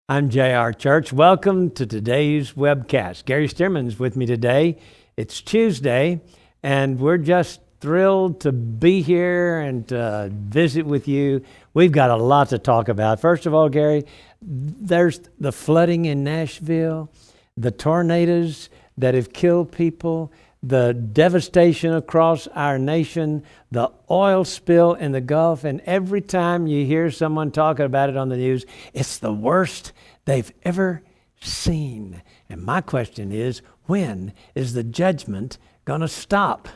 I'm J.R. Church. Welcome to today's webcast. Gary Stearman's with me today. It's Tuesday, and we're just thrilled to be here and to visit with you. We've got a lot to talk about. First of all, Gary, there's the flooding in Nashville, the tornadoes that have killed people, the devastation across our nation, the oil spill in the Gulf, and every time you hear someone talking about it on the news, it's the worst they've ever seen. And my question is, when is the judgment going to stop?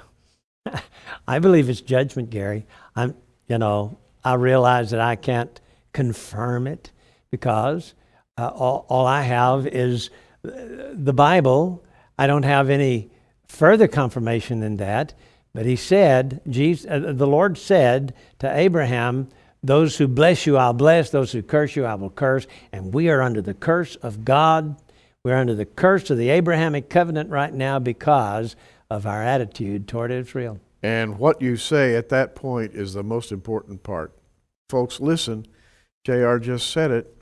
I believe it's judgment, Gary. I realize that I can't confirm it because all I have is the Bible. I don't have any further confirmation than that, but he said, the Lord said to Abraham, those who bless you, I'll bless. Those who curse you, I will curse. And we are under the curse of God. We're under the curse of the Abrahamic covenant right now because of our attitude toward Israel. And what you say at that point is the most important part. Folks, listen, J.R. just said it.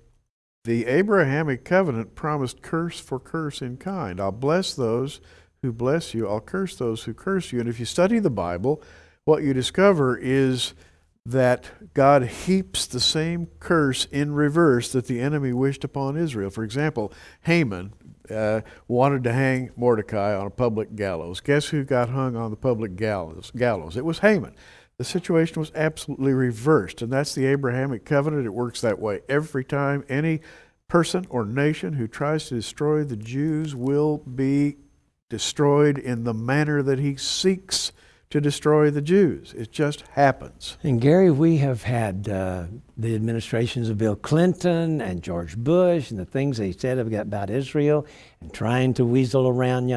The Abrahamic covenant promised curse for curse in kind. I'll bless those who bless you, I'll curse those who curse you. And if you study the Bible, what you discover is that God heaps the same curse in reverse that the enemy wished upon Israel. For example, Haman wanted to hang Mordecai on a public gallows. Guess who got hung on the public gallows? It was Haman. The situation was absolutely reversed, and that's the Abrahamic covenant. It works that way every time. Any person or nation who tries to destroy the Jews will be destroyed in the manner that he seeks to destroy the Jews. It just happens. And Gary, we have had the administrations of Bill Clinton and George Bush and the things they said about Israel and trying to weasel around,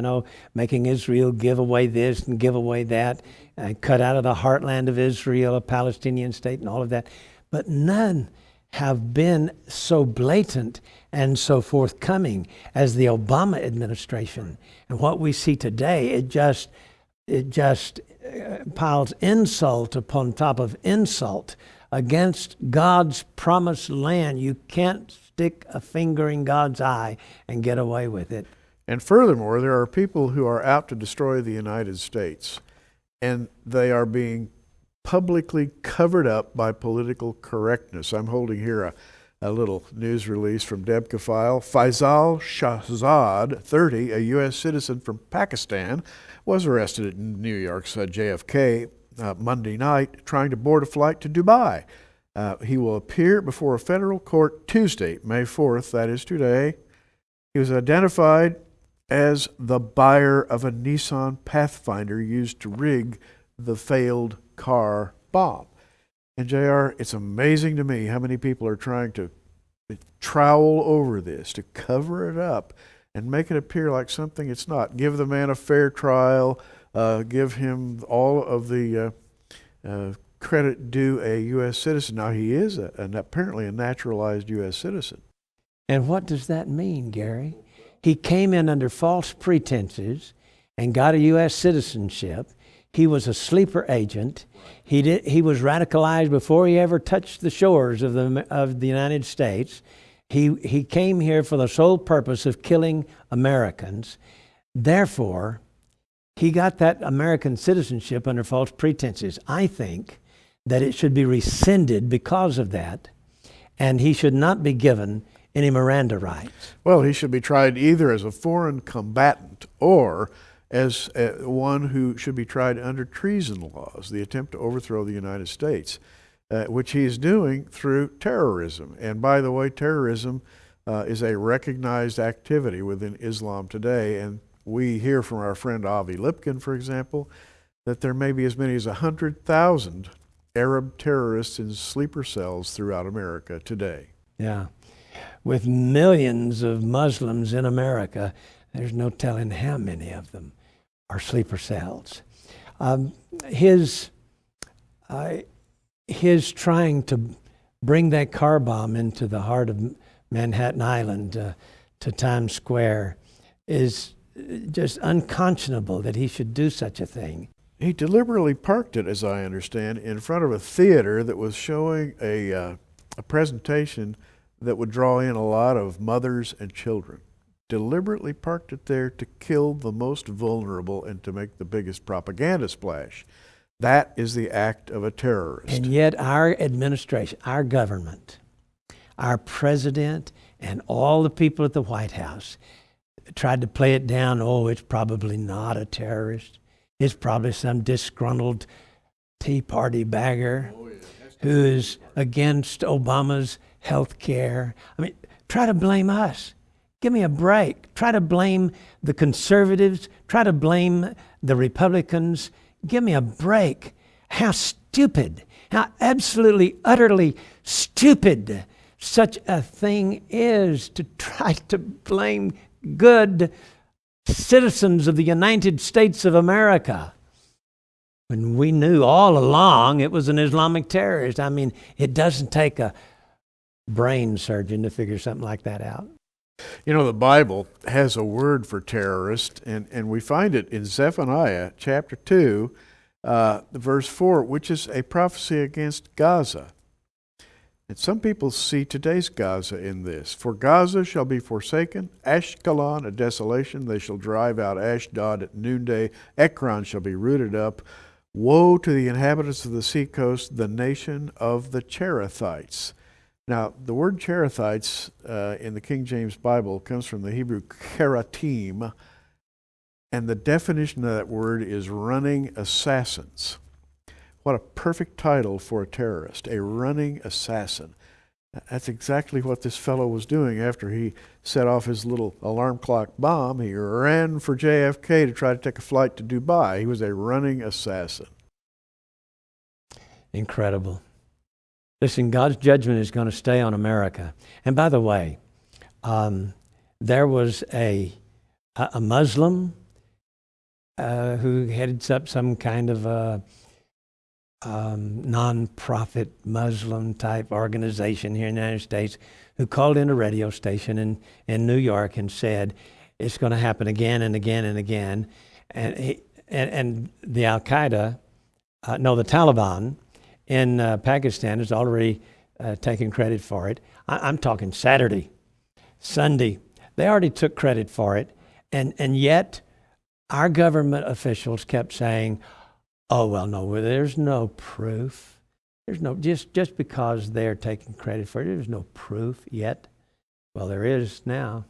making Israel give away this and give away that and cut out of the heartland of Israel a Palestinian state and all of that. But none have been so blatant and so forthcoming as the Obama administration. And what we see today, it just piles insult upon top of insult against God's promised land. You can't stick a finger in God's eye and get away with it. And furthermore, there are people who are out to destroy the United States, and they are being publicly covered up by political correctness. I'm holding here a little news release from Debka File. Faisal Shahzad, 30, a U.S. citizen from Pakistan, was arrested in New York's JFK Monday night trying to board a flight to Dubai. He will appear before a federal court Tuesday, May 4th, that is today. He was identified as the buyer of a Nissan Pathfinder used to rig the failed car bomb. And JR, it's amazing to me how many people are trying to trowel over this, to cover it up and make it appear like something it's not. Give the man a fair trial, give him all of the credit due a U.S. citizen. Now, he is apparently a naturalized U.S. citizen. And what does that mean, Gary? He came in under false pretenses and got a U.S. citizenship. He was a sleeper agent. He was radicalized before he ever touched the shores of the United States. He came here for the sole purpose of killing Americans. Therefore, he got that American citizenship under false pretenses. I think that it should be rescinded because of that, and he should not be given any Miranda rights. Well, he should be tried either as a foreign combatant or as one who should be tried under treason laws, the attempt to overthrow the United States, which he is doing through terrorism. And by the way, terrorism is a recognized activity within Islam today. And we hear from our friend Avi Lipkin, for example, that there may be as many as 100,000 Arab terrorists in sleeper cells throughout America today. Yeah. With millions of Muslims in America, there's no telling how many of them are sleeper cells. His trying to bring that car bomb into the heart of Manhattan Island to Times Square is just unconscionable that he should do such a thing. He deliberately parked it, as I understand, in front of a theater that was showing a presentation that would draw in a lot of mothers and children. Deliberately parked it there to kill the most vulnerable and to make the biggest propaganda splash. That is the act of a terrorist. And yet our administration, our government, our president, and all the people at the White House tried to play it down. Oh, it's probably not a terrorist. It's probably some disgruntled Tea Party bagger who is against Obama's health care. I mean, try to blame us. Give me a break. Try to blame the conservatives. Try to blame the Republicans. Give me a break. How stupid, how absolutely, utterly stupid such a thing is, to try to blame good citizens of the United States of America when we knew all along it was an Islamic terrorist. I mean, it doesn't take a brain surgeon to figure something like that out. You know, the Bible has a word for terrorist, and we find it in Zephaniah chapter 2, verse 4, which is a prophecy against Gaza. And some people see today's Gaza in this. For Gaza shall be forsaken, Ashkelon a desolation. They shall drive out Ashdod at noonday. Ekron shall be rooted up. Woe to the inhabitants of the seacoast, the nation of the Cherethites. Now, the word Cherethites in the King James Bible comes from the Hebrew keratim, and the definition of that word is running assassins. What a perfect title for a terrorist, a running assassin. That's exactly what this fellow was doing after he set off his little alarm clock bomb. He ran for JFK to try to take a flight to Dubai. He was a running assassin. Incredible. Listen, God's judgment is going to stay on America. And by the way, there was a Muslim who heads up some kind of a non-profit Muslim type organization here in the United States who called in a radio station in New York and said it's going to happen again and again and again. And the Al-Qaeda, the Taliban in Pakistan is already taking credit for it. I'm talking Saturday, Sunday. They already took credit for it. And yet our government officials kept saying, oh, well, no, there's no proof. There's no, just because they're taking credit for it, there's no proof yet. Well, there is now.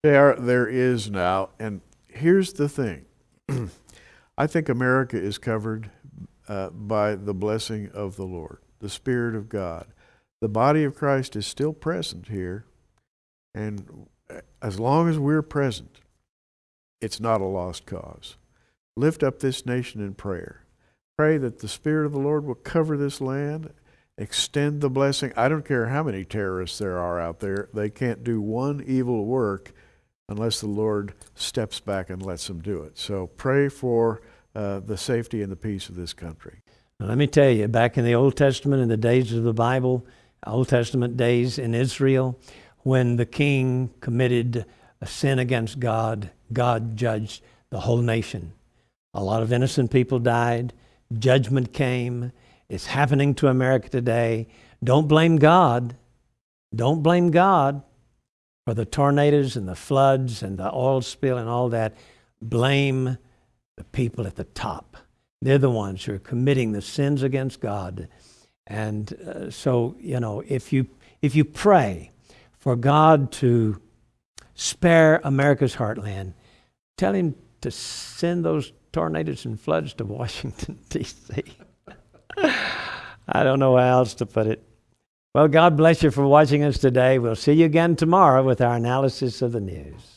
There is now. And here's the thing. I think America is covered by the blessing of the Lord, the Spirit of God. The body of Christ is still present here. And as long as we're present, it's not a lost cause. Lift up this nation in prayer. Pray that the Spirit of the Lord will cover this land, extend the blessing. I don't care how many terrorists there are out there. They can't do one evil work unless the Lord steps back and lets them do it. So pray for the safety and the peace of this country. Now, let me tell you, back in the Old Testament, in the days of the Bible, Old Testament days in Israel, when the king committed a sin against God, God judged the whole nation. A lot of innocent people died. Judgment came. It's happening to America today. Don't blame God. Don't blame God for the tornadoes and the floods and the oil spill and all that. Blame the people at the top. They're the ones who are committing the sins against God. And so, you know, if you pray for God to spare America's heartland, tell him to send those tornadoes and floods to Washington, D.C. I don't know how else to put it. Well, God bless you for watching us today. We'll see you again tomorrow with our analysis of the news.